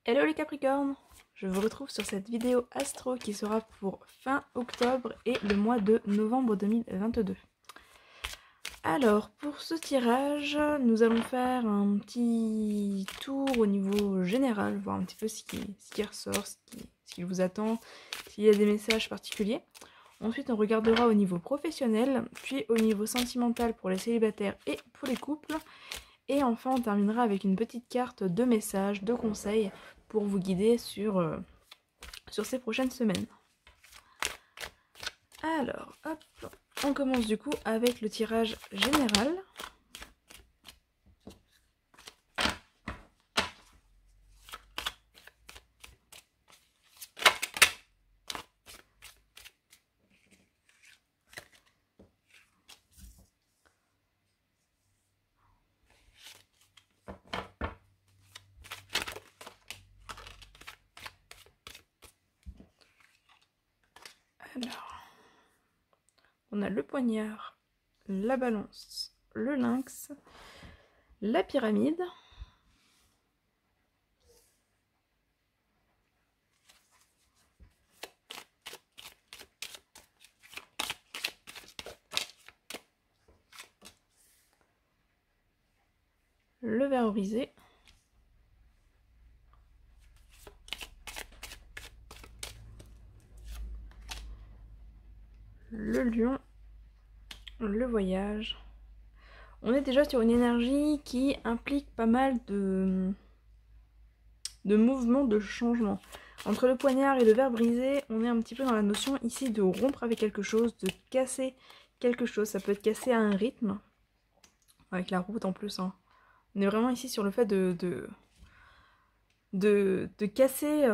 Hello les Capricornes! Je vous retrouve sur cette vidéo astro qui sera pour fin octobre et le mois de novembre 2022. Alors, pour ce tirage, nous allons faire un petit tour au niveau général, voir un petit peu ce qui ressort, ce qui vous attend, s'il y a des messages particuliers. Ensuite, on regardera au niveau professionnel, puis au niveau sentimental pour les célibataires et pour les couples. Et enfin, on terminera avec une petite carte de messages, de conseils pour vous guider sur ces prochaines semaines. Alors, hop, on commence du coup avec le tirage général. Alors, on a le poignard, la balance, le lynx, la pyramide, le ver brisé, le lion, le voyage. On est déjà sur une énergie qui implique pas mal de mouvements, de changements. Entre le poignard et le ver brisé, on est un petit peu dans la notion ici de rompre avec quelque chose, de casser quelque chose. Ça peut être cassé à un rythme, avec la route en plus. Hein. On est vraiment ici sur le fait de casser...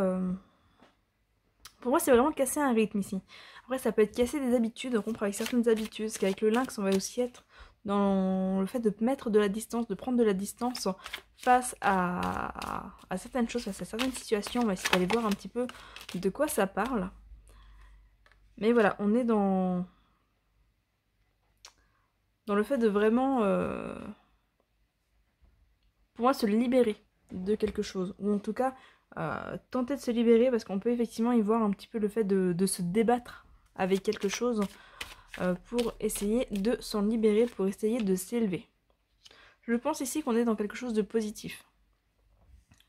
Pour moi, c'est vraiment casser un rythme ici. Après, ça peut être casser des habitudes, rompre avec certaines habitudes, parce qu'avec le lynx, on va aussi être dans le fait de mettre de la distance, de prendre de la distance face à certaines choses, face à certaines situations. On va essayer d'aller voir un petit peu de quoi ça parle. Mais voilà, on est dans le fait de vraiment, pour moi, se libérer de quelque chose. Ou en tout cas, tenter de se libérer, parce qu'on peut effectivement y voir un petit peu le fait de se débattre avec quelque chose pour essayer de s'en libérer, pour essayer de s'élever. Je pense ici qu'on est dans quelque chose de positif.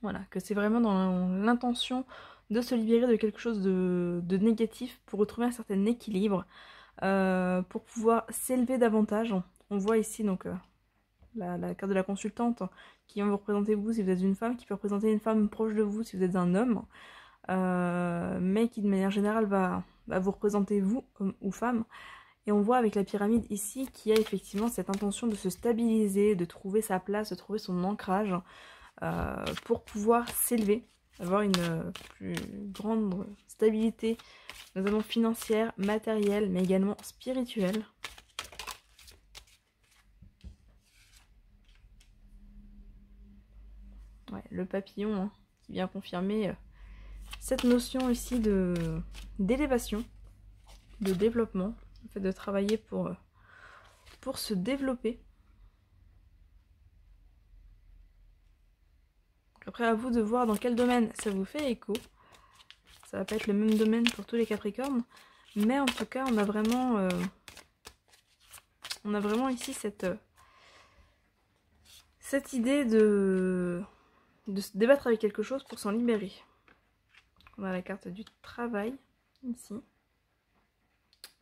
Voilà, que c'est vraiment dans l'intention de se libérer de quelque chose de négatif pour retrouver un certain équilibre, pour pouvoir s'élever davantage. On voit ici donc la carte de la consultante qui va vous représenter vous si vous êtes une femme, qui peut représenter une femme proche de vous si vous êtes un homme, mais qui de manière générale va vous représenter vous, homme ou femme. Et on voit avec la pyramide ici qu'il y a effectivement cette intention de se stabiliser, de trouver sa place, de trouver son ancrage pour pouvoir s'élever, avoir une plus grande stabilité, notamment financière, matérielle, mais également spirituelle. Ouais, le papillon hein, qui vient confirmer cette notion ici d'élévation, de développement, le fait de travailler pour se développer. Après, à vous de voir dans quel domaine ça vous fait écho. Ça va pas être le même domaine pour tous les Capricornes, mais en tout cas, on a vraiment ici cette idée de se débattre avec quelque chose pour s'en libérer. On a la carte du travail ici,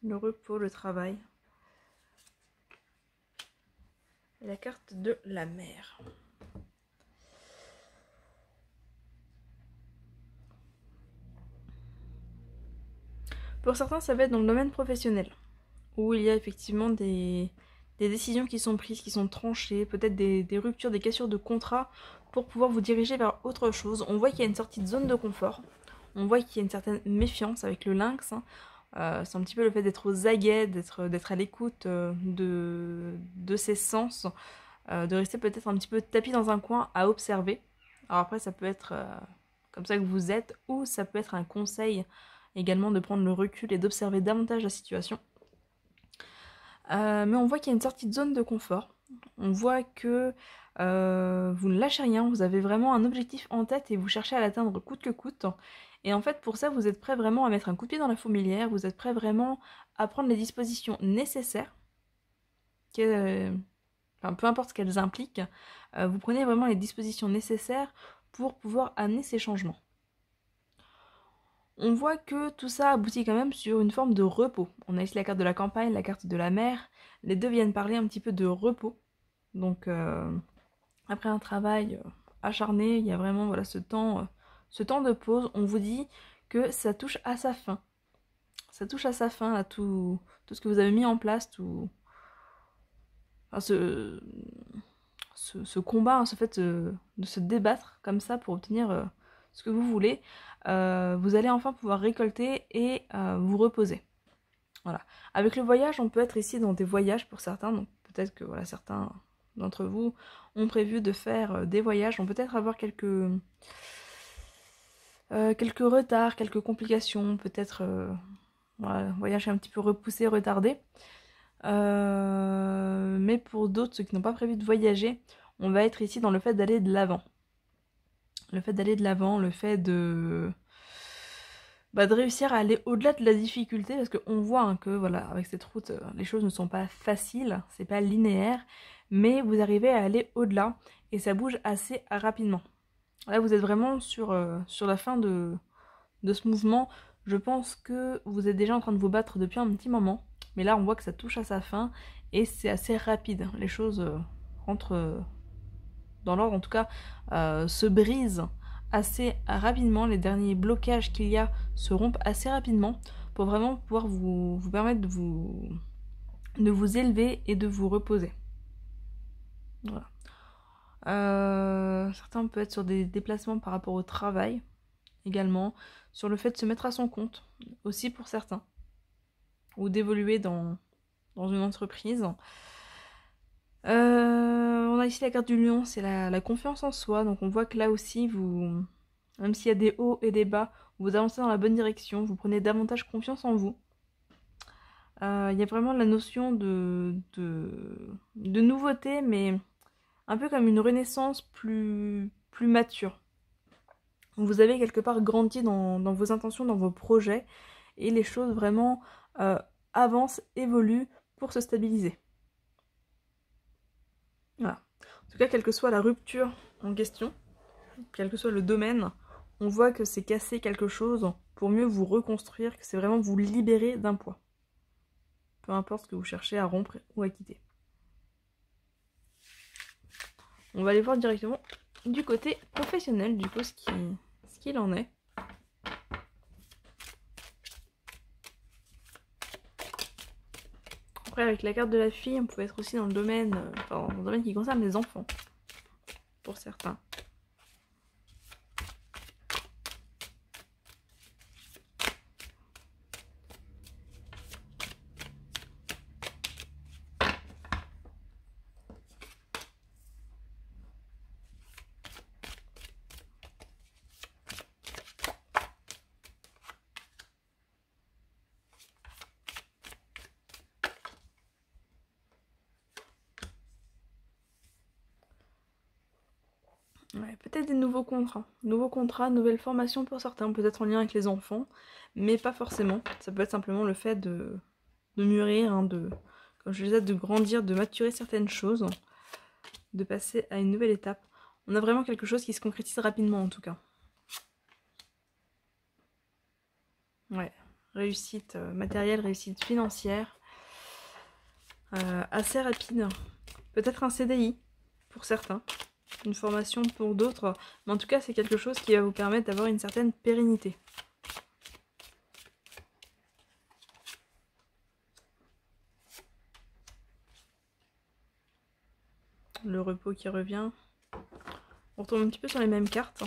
le repos, le travail, et la carte de la mer. Pour certains, ça va être dans le domaine professionnel, où il y a effectivement des décisions qui sont prises, qui sont tranchées, peut-être des ruptures, des cassures de contrat, pour pouvoir vous diriger vers autre chose. On voit qu'il y a une sortie de zone de confort, on voit qu'il y a une certaine méfiance avec le lynx, hein. C'est un petit peu le fait d'être aux aguets, d'être à l'écoute de ses sens, de rester peut-être un petit peu tapis dans un coin à observer. Alors après, ça peut être comme ça que vous êtes, ou ça peut être un conseil également de prendre le recul et d'observer davantage la situation. Mais on voit qu'il y a une sortie de zone de confort. On voit que vous ne lâchez rien, vous avez vraiment un objectif en tête et vous cherchez à l'atteindre coûte que coûte. Et en fait, pour ça, vous êtes prêt vraiment à mettre un coup de pied dans la fourmilière, vous êtes prêt vraiment à prendre les dispositions nécessaires, enfin, peu importe ce qu'elles impliquent, vous prenez vraiment les dispositions nécessaires pour pouvoir amener ces changements. On voit que tout ça aboutit quand même sur une forme de repos. On a ici la carte de la campagne, la carte de la mer. Les deux viennent parler un petit peu de repos. Donc après un travail acharné, il y a vraiment voilà, ce temps de pause. On vous dit que ça touche à sa fin. Ça touche à sa fin, à tout ce que vous avez mis en place, tout... Enfin, ce combat, hein, ce fait de se débattre comme ça pour obtenir ce que vous voulez, vous allez enfin pouvoir récolter et vous reposer. Voilà. Avec le voyage, on peut être ici dans des voyages pour certains, donc peut-être que voilà, certains d'entre vous ont prévu de faire des voyages, vont peut-être avoir quelques retards, quelques complications, peut-être voilà, voyage un petit peu repoussé, retardé. Mais pour d'autres, ceux qui n'ont pas prévu de voyager, on va être ici dans le fait d'aller de l'avant. Le fait d'aller de l'avant, le fait de réussir à aller au-delà de la difficulté, parce qu'on voit hein, que voilà, avec cette route, les choses ne sont pas faciles, c'est pas linéaire, mais vous arrivez à aller au-delà et ça bouge assez rapidement. Là, vous êtes vraiment sur la fin de ce mouvement. Je pense que vous êtes déjà en train de vous battre depuis un petit moment, mais là, on voit que ça touche à sa fin et c'est assez rapide. Les choses rentrent dans l'ordre, en tout cas, se brisent assez rapidement. Les derniers blocages qu'il y a se rompent assez rapidement pour vraiment pouvoir vous permettre de vous élever et de vous reposer. Voilà. Certains peuvent être sur des déplacements par rapport au travail également, sur le fait de se mettre à son compte aussi pour certains, ou d'évoluer dans une entreprise. On a ici la carte du lion, c'est la confiance en soi, donc on voit que là aussi, même s'il y a des hauts et des bas, vous avancez dans la bonne direction, vous prenez davantage confiance en vous. Il y a vraiment la notion de nouveauté, mais un peu comme une renaissance plus mature. Vous avez quelque part grandi dans vos intentions, dans vos projets, et les choses vraiment avancent, évoluent pour se stabiliser. Voilà. En tout cas, quelle que soit la rupture en question, quel que soit le domaine, on voit que c'est casser quelque chose pour mieux vous reconstruire, que c'est vraiment vous libérer d'un poids. Peu importe ce que vous cherchez à rompre ou à quitter. On va aller voir directement du côté professionnel, du coup, ce qu'il en est. Après, avec la carte de la fille, on peut être aussi dans le domaine, dans le domaine qui concerne les enfants, pour certains. Ouais, peut-être des nouveaux contrats, nouvelles formations pour certains, peut-être en lien avec les enfants, mais pas forcément. Ça peut être simplement le fait de mûrir, hein, comme je disais, de grandir, de maturer certaines choses, de passer à une nouvelle étape. On a vraiment quelque chose qui se concrétise rapidement en tout cas. Ouais, réussite matérielle, réussite financière, assez rapide. Peut-être un CDI pour certains. Une formation pour d'autres, mais en tout cas c'est quelque chose qui va vous permettre d'avoir une certaine pérennité. Le repos qui revient. On retombe un petit peu sur les mêmes cartes.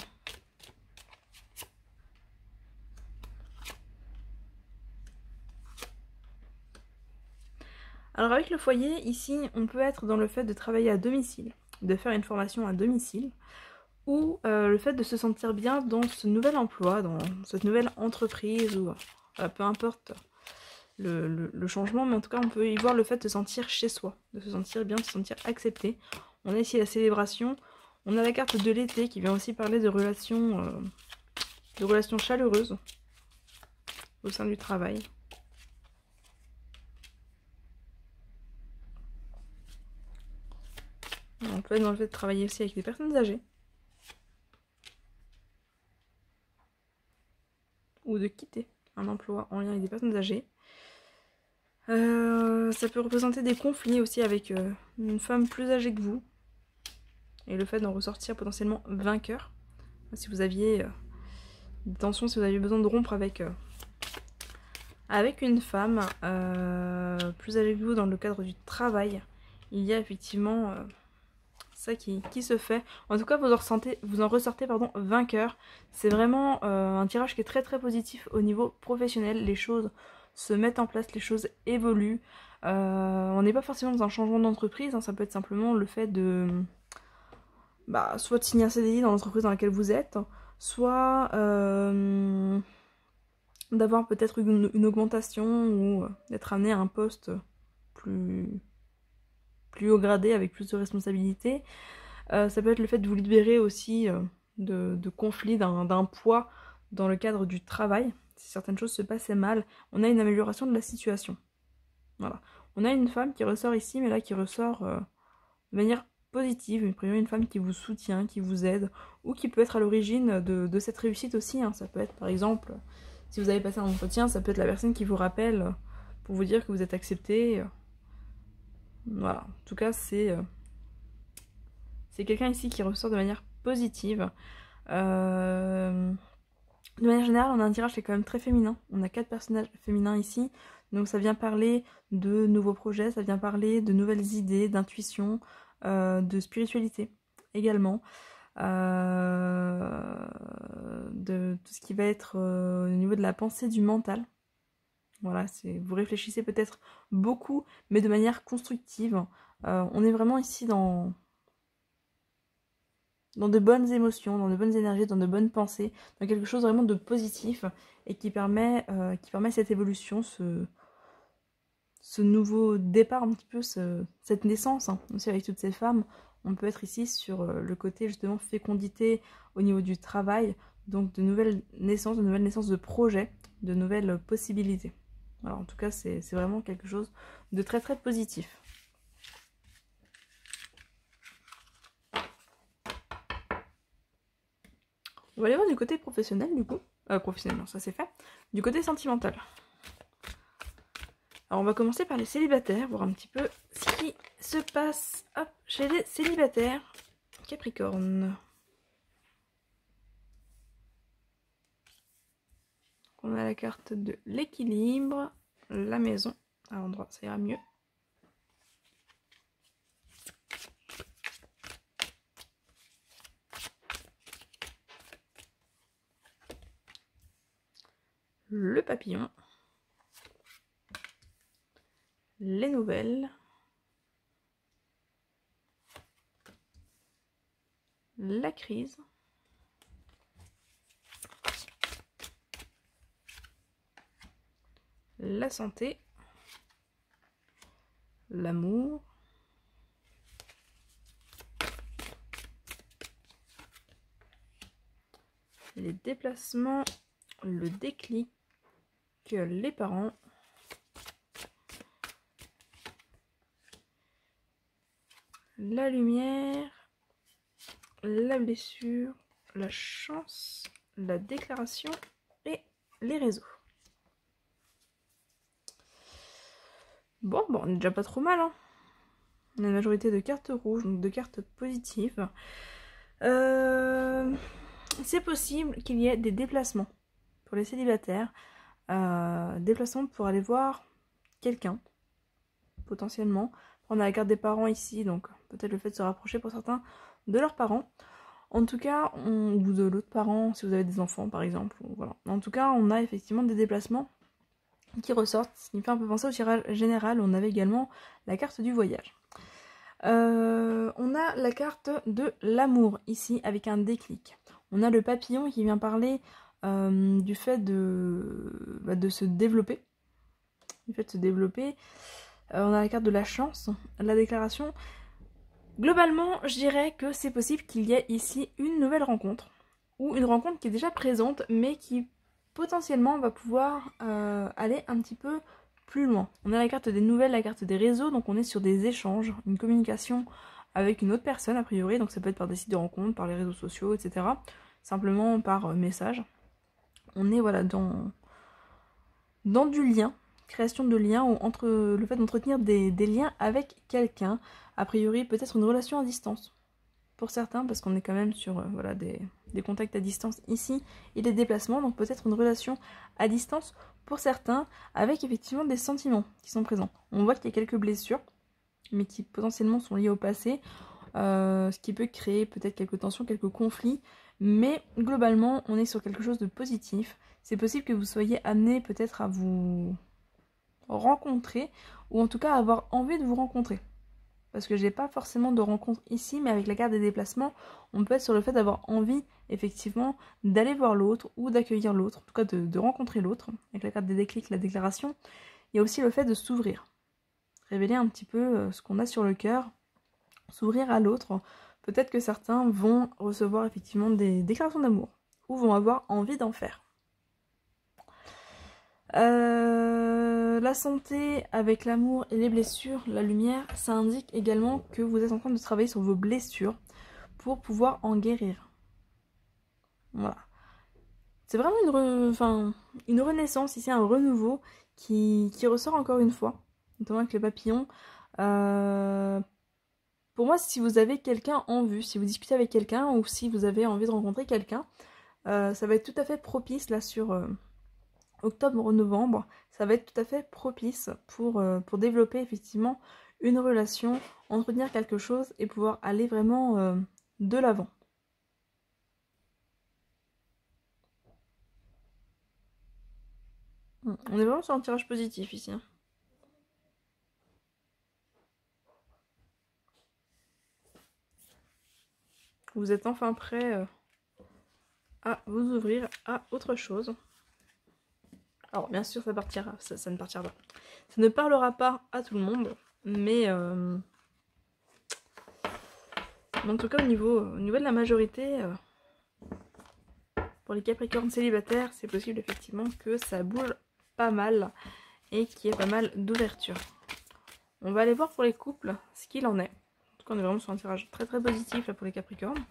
Alors avec le foyer, ici on peut être dans le fait de travailler à domicile, de faire une formation à domicile, ou le fait de se sentir bien dans ce nouvel emploi, dans cette nouvelle entreprise, ou peu importe le changement, mais en tout cas on peut y voir le fait de se sentir chez soi, de se sentir bien, de se sentir accepté. On a ici la célébration. On a la carte de l'été qui vient aussi parler de relations chaleureuses au sein du travail. On peut être dans le fait de travailler aussi avec des personnes âgées. Ou de quitter un emploi en lien avec des personnes âgées. Ça peut représenter des conflits aussi avec une femme plus âgée que vous. Et le fait d'en ressortir potentiellement vainqueur. Si vous aviez des tensions, si vous aviez besoin de rompre avec une femme plus âgée que vous dans le cadre du travail, il y a effectivement ça qui se fait. En tout cas, vous en ressortez vainqueur. C'est vraiment un tirage qui est très très positif au niveau professionnel. Les choses se mettent en place, les choses évoluent. On n'est pas forcément dans un changement d'entreprise, hein, ça peut être simplement le fait de soit de signer un CDI dans l'entreprise dans laquelle vous êtes, soit d'avoir peut-être une augmentation ou d'être amené à un poste plus haut gradé avec plus de responsabilités. Ça peut être le fait de vous libérer aussi de conflits, d'un poids dans le cadre du travail. Si certaines choses se passaient mal, on a une amélioration de la situation. Voilà. On a une femme qui ressort ici, mais là qui ressort de manière positive, une femme qui vous soutient, qui vous aide, ou qui peut être à l'origine de cette réussite aussi. Hein. Ça peut être par exemple, si vous avez passé un entretien, ça peut être la personne qui vous rappelle pour vous dire que vous êtes accepté. Voilà, en tout cas c'est quelqu'un ici qui ressort de manière positive. De manière générale, on a un tirage qui est quand même très féminin. On a 4 personnages féminins ici. Donc ça vient parler de nouveaux projets, ça vient parler de nouvelles idées, d'intuition, de spiritualité également. De tout ce qui va être au niveau de la pensée, du mental. Voilà, vous réfléchissez peut-être beaucoup, mais de manière constructive. On est vraiment ici dans de bonnes émotions, dans de bonnes énergies, dans de bonnes pensées, dans quelque chose vraiment de positif et qui permet cette évolution, ce nouveau départ, un petit peu cette naissance, hein. Aussi avec toutes ces femmes, on peut être ici sur le côté justement fécondité au niveau du travail, donc de nouvelles naissances de projets, de nouvelles possibilités. Alors en tout cas, c'est vraiment quelque chose de très très positif. On va aller voir du côté professionnel du coup. Professionnel, non, ça c'est fait. Du côté sentimental. Alors on va commencer par les célibataires, voir un petit peu ce qui se passe chez les célibataires. Capricorne. On a la carte de l'équilibre, la maison. À l'endroit, ça ira mieux. Le papillon. Les nouvelles. La crise. La santé. L'amour. Les déplacements. Le déclic. Les parents. La lumière, la blessure, la chance, la déclaration et les réseaux. Bon, on est déjà pas trop mal, hein. On a une majorité de cartes rouges, donc de cartes positives. C'est possible qu'il y ait des déplacements pour les célibataires. Déplacements pour aller voir quelqu'un, potentiellement. On a la carte des parents ici, donc peut-être le fait de se rapprocher pour certains de leurs parents. En tout cas, ou de l'autre parent, si vous avez des enfants par exemple. Voilà. En tout cas, on a effectivement des déplacements qui ressortent, ce qui me fait un peu penser au tirage général. On avait également la carte du voyage. On a la carte de l'amour ici, avec un déclic. On a le papillon qui vient parler du fait de se développer. Du fait de se développer. On a la carte de la chance, la déclaration. Globalement, je dirais que c'est possible qu'il y ait ici une nouvelle rencontre, ou une rencontre qui est déjà présente, mais qui potentiellement va pouvoir aller un petit peu plus loin. On a la carte des nouvelles, la carte des réseaux, donc on est sur des échanges, une communication avec une autre personne a priori, donc ça peut être par des sites de rencontres, par les réseaux sociaux, etc. Simplement par message. On est voilà dans du lien, création de liens, ou entre le fait d'entretenir des liens avec quelqu'un, a priori peut-être une relation à distance. Pour certains, parce qu'on est quand même sur voilà, des contacts à distance ici, et des déplacements, donc peut-être une relation à distance pour certains, avec effectivement des sentiments qui sont présents. On voit qu'il y a quelques blessures, mais qui potentiellement sont liées au passé, ce qui peut créer peut-être quelques tensions, quelques conflits, mais globalement, on est sur quelque chose de positif. C'est possible que vous soyez amené peut-être à vous rencontrer, ou en tout cas à avoir envie de vous rencontrer. Parce que j'ai pas forcément de rencontre ici, mais avec la carte des déplacements, on peut être sur le fait d'avoir envie, effectivement, d'aller voir l'autre, ou d'accueillir l'autre, en tout cas de rencontrer l'autre. Avec la carte des déclics, la déclaration, il y a aussi le fait de s'ouvrir. Révéler un petit peu ce qu'on a sur le cœur, s'ouvrir à l'autre. Peut-être que certains vont recevoir effectivement des déclarations d'amour, ou vont avoir envie d'en faire. La santé avec l'amour et les blessures, la lumière, ça indique également que vous êtes en train de travailler sur vos blessures pour pouvoir en guérir. Voilà. C'est vraiment une renaissance ici, un renouveau qui ressort encore une fois, notamment avec le papillon. Pour moi, si vous avez quelqu'un en vue, si vous discutez avec quelqu'un ou si vous avez envie de rencontrer quelqu'un, ça va être tout à fait propice là sur octobre-novembre. Ça va être tout à fait propice pour développer effectivement une relation, entretenir quelque chose et pouvoir aller vraiment de l'avant. On est vraiment sur un tirage positif ici. Hein. Vous êtes enfin prêt à vous ouvrir à autre chose. Alors bien sûr ça partira, ça ne partira pas. Ça ne parlera pas à tout le monde, mais en tout cas au niveau de la majorité, pour les Capricornes célibataires, c'est possible effectivement que ça bouge pas mal et qu'il y ait pas mal d'ouverture. On va aller voir pour les couples ce qu'il en est. En tout cas on est vraiment sur un tirage très très positif là pour les Capricornes.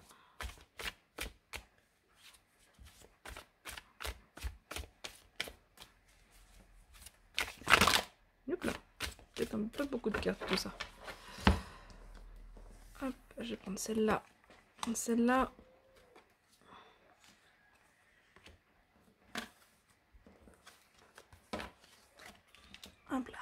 Peut-être un peu beaucoup de cartes tout ça. Hop, je vais prendre celle-là. Celle-là. Hop là.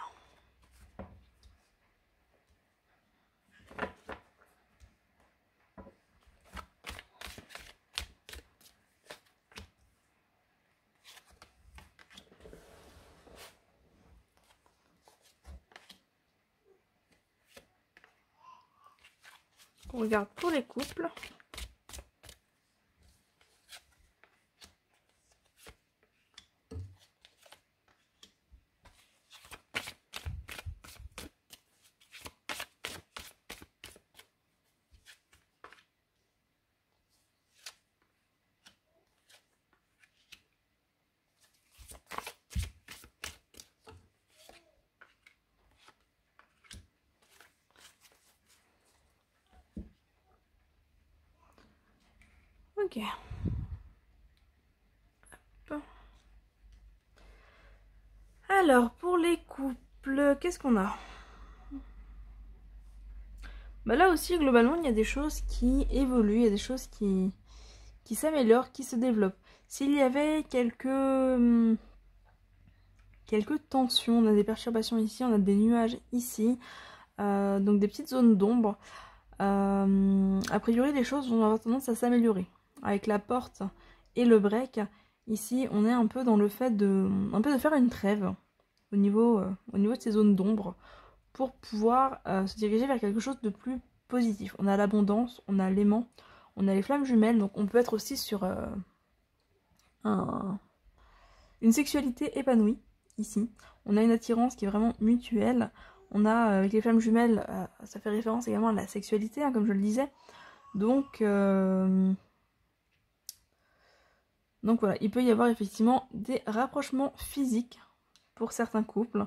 On regarde pour les couples. Ok. Hop. Alors, pour les couples, qu'est-ce qu'on a? Bah là aussi, globalement, il y a des choses qui évoluent, il y a des choses qui s'améliorent, qui se développent. S'il y avait quelques tensions, on a des perturbations ici, on a des nuages ici, donc des petites zones d'ombre. A priori, les choses vont avoir tendance à s'améliorer. Avec la porte et le break, ici, on est un peu dans le fait de faire une trêve au niveau de ces zones d'ombre pour pouvoir se diriger vers quelque chose de plus positif. On a l'abondance, on a l'aimant, on a les flammes jumelles, donc on peut être aussi sur une sexualité épanouie, ici. On a une attirance qui est vraiment mutuelle, On a, avec les flammes jumelles, ça fait référence également à la sexualité, hein, comme je le disais. Donc voilà, il peut y avoir effectivement des rapprochements physiques pour certains couples.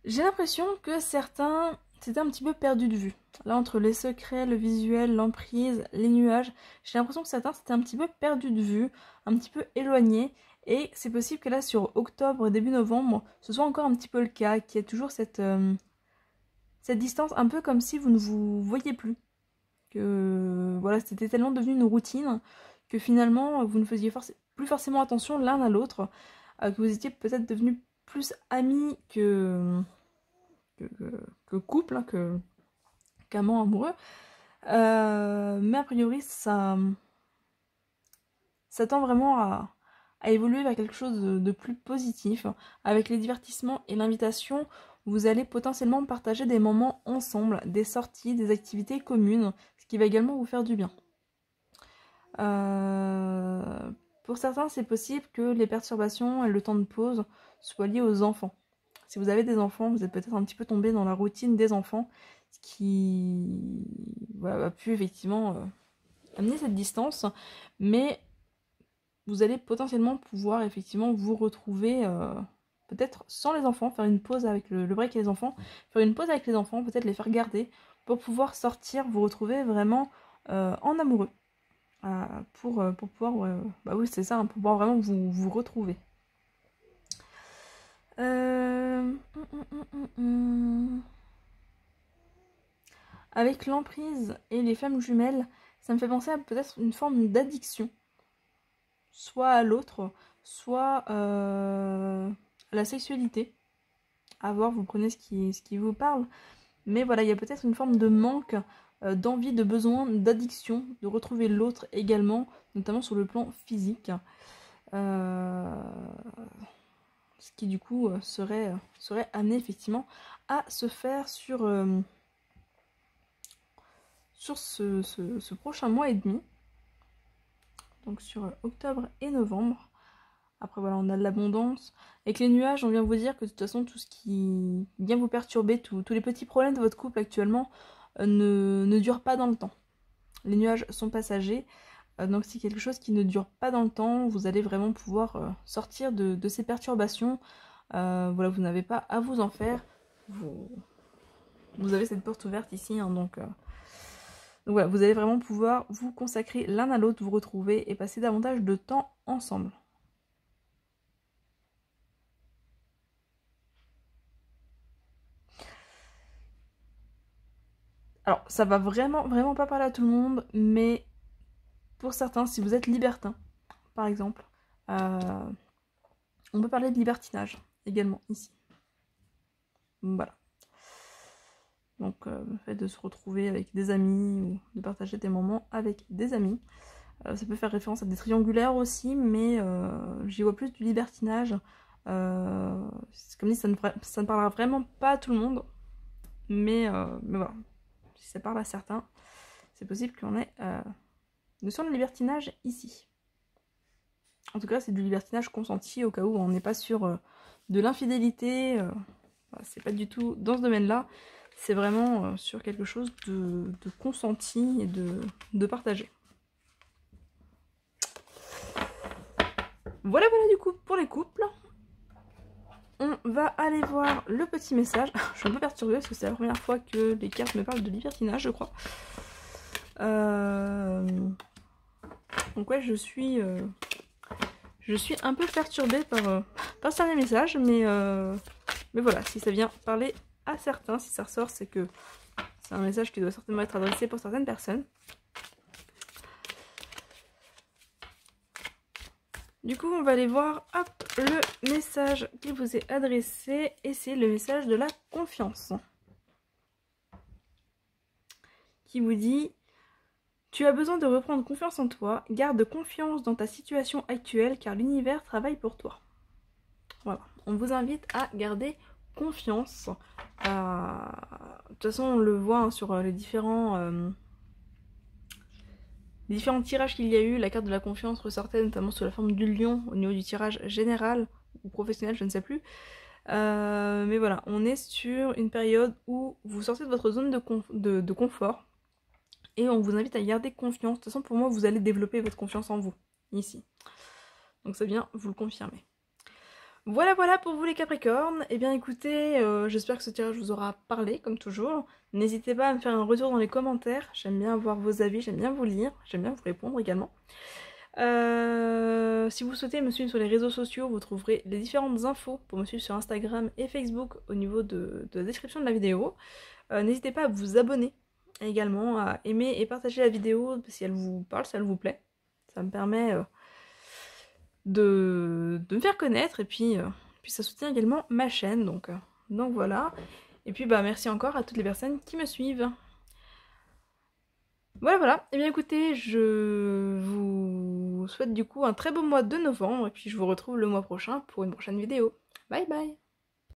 J'ai l'impression que certains s'étaient un petit peu perdus de vue. Là, entre les secrets, le visuel, l'emprise, les nuages, j'ai l'impression que certains s'étaient un petit peu perdus de vue, un petit peu éloignés. Et c'est possible que là, sur octobre, début novembre, ce soit encore un petit peu le cas, qu'il y ait toujours cette distance, un peu comme si vous ne vous voyiez plus. Que voilà, c'était tellement devenu une routine que finalement, vous ne faisiez plus forcément attention l'un à l'autre, que vous étiez peut-être devenus plus amis que couple, hein, qu'amant amoureux. Mais a priori, ça tend vraiment à évoluer vers quelque chose de plus positif. Avec les divertissements et l'invitation, vous allez potentiellement partager des moments ensemble, des sorties, des activités communes, ce qui va également vous faire du bien. Pour certains, c'est possible que les perturbations et le temps de pause soient liés aux enfants. Si vous avez des enfants, vous êtes peut-être un petit peu tombé dans la routine des enfants, ce qui a pu effectivement amener cette distance, mais vous allez potentiellement pouvoir effectivement vous retrouver peut-être sans les enfants, faire une pause avec le break et les enfants, faire une pause avec les enfants, peut-être les faire garder, pour pouvoir sortir, vous retrouver vraiment en amoureux. Pour pouvoir, bah oui c'est ça, hein, pour pouvoir vraiment vous retrouver. Avec l'emprise et les femmes jumelles, ça me fait penser à peut-être une forme d'addiction, soit à l'autre, soit à la sexualité. À voir, vous prenez ce qui vous parle. Mais voilà, il y a peut-être une forme de manque, d'envie, de besoin, d'addiction, de retrouver l'autre également, notamment sur le plan physique. Ce qui du coup serait amené effectivement à se faire sur ce prochain mois et demi. Donc sur octobre et novembre. Après voilà, on a de l'abondance. Avec les nuages, on vient vous dire que de toute façon, tout ce qui vient vous perturber, tous les petits problèmes de votre couple actuellement ne durent pas dans le temps. Les nuages sont passagers, donc c'est quelque chose qui ne dure pas dans le temps. Vous allez vraiment pouvoir sortir de ces perturbations. Voilà, vous n'avez pas à vous en faire. Vous avez cette porte ouverte ici, hein, donc voilà, vous allez vraiment pouvoir vous consacrer l'un à l'autre, vous retrouver et passer davantage de temps ensemble. Alors, ça va vraiment pas parler à tout le monde, mais pour certains, si vous êtes libertin, par exemple, on peut parler de libertinage également ici. Voilà. Donc, le fait de se retrouver avec des amis ou de partager des moments avec des amis. Ça peut faire référence à des triangulaires aussi, mais j'y vois plus du libertinage. Comme dit, ça ne parlera vraiment pas à tout le monde, mais voilà. Si ça parle à certains, c'est possible qu'on ait notion de libertinage ici. En tout cas, c'est du libertinage consenti au cas où on n'est pas sur de l'infidélité. C'est pas du tout dans ce domaine-là. C'est vraiment sur quelque chose de consenti et de partagé. Voilà du coup pour les couples. On va aller voir le petit message. Je suis un peu perturbée parce que c'est la première fois que les cartes me parlent de libertinage, je crois. Donc ouais, je suis un peu perturbée par certains messages, mais voilà, si ça vient parler à certains, si ça ressort, c'est que c'est un message qui doit certainement être adressé pour certaines personnes. Du coup, on va aller voir le message qui vous est adressé, et c'est le message de la confiance. Qui vous dit: tu as besoin de reprendre confiance en toi, garde confiance dans ta situation actuelle car l'univers travaille pour toi. Voilà, on vous invite à garder confiance. De toute façon, on le voit hein, sur les différents les différents tirages qu'il y a eu, la carte de la confiance ressortait notamment sous la forme du lion au niveau du tirage général ou professionnel, je ne sais plus. Mais voilà, on est sur une période où vous sortez de votre zone de confort et on vous invite à garder confiance. De toute façon, pour moi, vous allez développer votre confiance en vous, ici. Donc c'est bien, vous le confirmez. Voilà pour vous les Capricornes. Eh bien écoutez, j'espère que ce tirage vous aura parlé, comme toujours. N'hésitez pas à me faire un retour dans les commentaires. J'aime bien avoir vos avis, j'aime bien vous lire, j'aime bien vous répondre également. Si vous souhaitez me suivre sur les réseaux sociaux, vous trouverez les différentes infos pour me suivre sur Instagram et Facebook au niveau de la description de la vidéo. N'hésitez pas à vous abonner également, à aimer et partager la vidéo si elle vous parle, si elle vous plaît. Ça me permet de me faire connaître et puis ça soutient également ma chaîne, donc voilà. Et puis merci encore à toutes les personnes qui me suivent. Voilà. Et bien écoutez, je vous souhaite du coup un très beau mois de novembre et puis je vous retrouve le mois prochain pour une prochaine vidéo. Bye bye.